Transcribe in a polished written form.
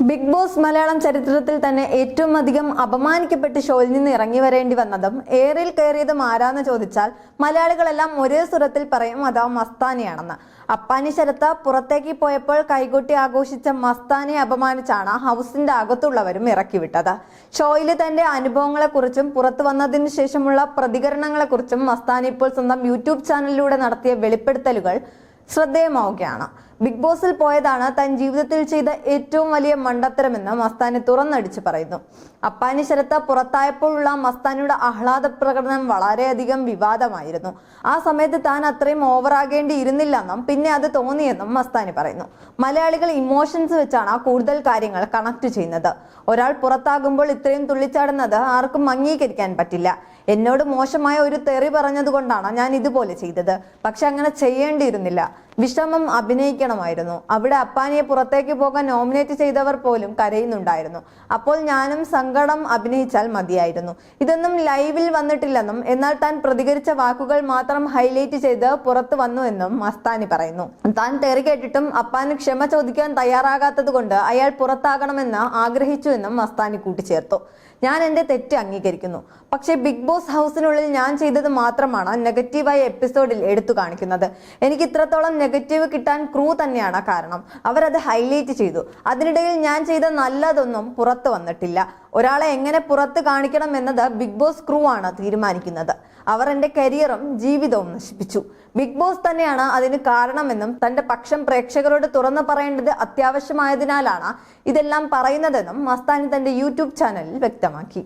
Big boss Malayalam ചരിത്രത്തിൽ തന്നെ ഏറ്റവും അധികം അപമാനിക്കപ്പെട്ട് ഷോയിൽ നിന്ന് ഇറങ്ങി വരേണ്ടി വന്നതും ഏറിൽ കയറിയതും ആരാന്ന് ചോദിച്ചാൽ മലയാളികളെല്ലാം ഒരേ സ്വരത്തിൽ പറയും അതാ മസ്താനിയാണെന്ന്. അപ്പാനി ശരത്ത് പുറത്തേക്ക് പോയപ്പോൾ കൈകൊട്ടി ആഘോഷിച്ച മസ്താനിയെ അപമാനിച്ചാണ് ഹൗസിന്റെ അകത്തുള്ളവരും ഇറക്കിവിട്ടത്. ഷോയിൽ തന്റെ അനുഭവങ്ങളെക്കുറിച്ചും പുറത്തു വന്നതിനു ശേഷമുള്ള പ്രതികരണങ്ങളെക്കുറിച്ചും മസ്താനി ഇപ്പോൾ സ്വന്തം യൂട്യൂബ് ചാനലിലൂടെ നടത്തിയ വെളിപ്പെടുത്തലുകൾ ശ്രദ്ധേയമാവുകയാണ്. ബിഗ് ബോസിൽ പോയതാണ് താൻ ജീവിതത്തിൽ ചെയ്ത ഏറ്റവും വലിയ മണ്ടത്തരമെന്ന് മസ്താനി തുറന്നടിച്ച് പറയുന്നു. അപ്പാനി ശരത്ത് പുറത്തായപ്പോഴുള്ള മസ്താനിയുടെ ആഹ്ലാദ പ്രകടനം വളരെയധികം വിവാദമായിരുന്നു. ആ സമയത്ത് താൻ അത്രയും ഓവറാകേണ്ടിയിരുന്നില്ലെന്നും പിന്നെ അത് തോന്നിയെന്നും മസ്താനി പറയുന്നു. മലയാളികൾ ഇമോഷൻസ് വെച്ചാണ് കൂടുതൽ കാര്യങ്ങൾ കണക്ട് ചെയ്യുന്നത്. ഒരാൾ പുറത്താകുമ്പോൾ ഇത്രയും തുള്ളിച്ചാടുന്നത് ആർക്കും അംഗീകരിക്കാൻ പറ്റില്ല. എന്നോട് മോശമായ ഒരു തെറി പറഞ്ഞതുകൊണ്ടാണ് ഞാൻ ഇതുപോലെ ചെയ്തത്. പക്ഷെ അങ്ങനെ ചെയ്യേണ്ടിയിരുന്നില്ല. വിഷമം അഭിനയിക്കണമായിരുന്നു. അവിടെ അപ്പാനിയെ പുറത്തേക്ക് പോകാൻ നോമിനേറ്റ് ചെയ്തവർ പോലും കരയുന്നുണ്ടായിരുന്നു. അപ്പോൾ ഞാനും സങ്കടം അഭിനയിച്ചാൽ മതിയായിരുന്നു. ഇതൊന്നും ലൈവിൽ വന്നിട്ടില്ലെന്നും എന്നാൽ താൻ പ്രതികരിച്ച വാക്കുകൾ മാത്രം ഹൈലൈറ്റ് ചെയ്ത് പുറത്തു വന്നു എന്നും മസ്താനി പറയുന്നു. താൻ തെറി കേട്ടിട്ടും അപ്പാന് ക്ഷമ ചോദിക്കാൻ തയ്യാറാകാത്തത് കൊണ്ട് അയാൾ പുറത്താകണമെന്ന് ആഗ്രഹിച്ചു എന്നും മസ്താനി കൂട്ടിച്ചേർത്തു. ഞാൻ എന്റെ തെറ്റ് അംഗീകരിക്കുന്നു. പക്ഷേ ബിഗ് ബോസ് ഹൗസിനുള്ളിൽ ഞാൻ ചെയ്തത് മാത്രമാണ് നെഗറ്റീവായ എപ്പിസോഡിൽ എടുത്തു കാണിക്കുന്നത്. എനിക്ക് ഇത്രത്തോളം നെഗറ്റീവ് കിട്ടാൻ ക്രൂ തന്നെയാണ് കാരണം. അവരത് ഹൈലൈറ്റ് ചെയ്തു. അതിനിടയിൽ ഞാൻ ചെയ്ത നല്ലതൊന്നും പുറത്തു വന്നിട്ടില്ല. ഒരാളെ എങ്ങനെ പുറത്ത് കാണിക്കണം എന്നത് ബിഗ് ബോസ് ക്രൂ ആണ് തീരുമാനിക്കുന്നത്. അവർ എന്റെ കരിയറും ജീവിതവും നശിപ്പിച്ചു. ബിഗ് ബോസ് തന്നെയാണ് അതിന് കാരണമെന്നും തന്റെ പക്ഷം പ്രേക്ഷകരോട് തുറന്നു പറയേണ്ടത് അത്യാവശ്യമായതിനാലാണ് ഇതെല്ലാം പറയുന്നതെന്നും മസ്താനി തന്റെ യൂട്യൂബ് ചാനലിൽ വ്യക്തമാക്കി.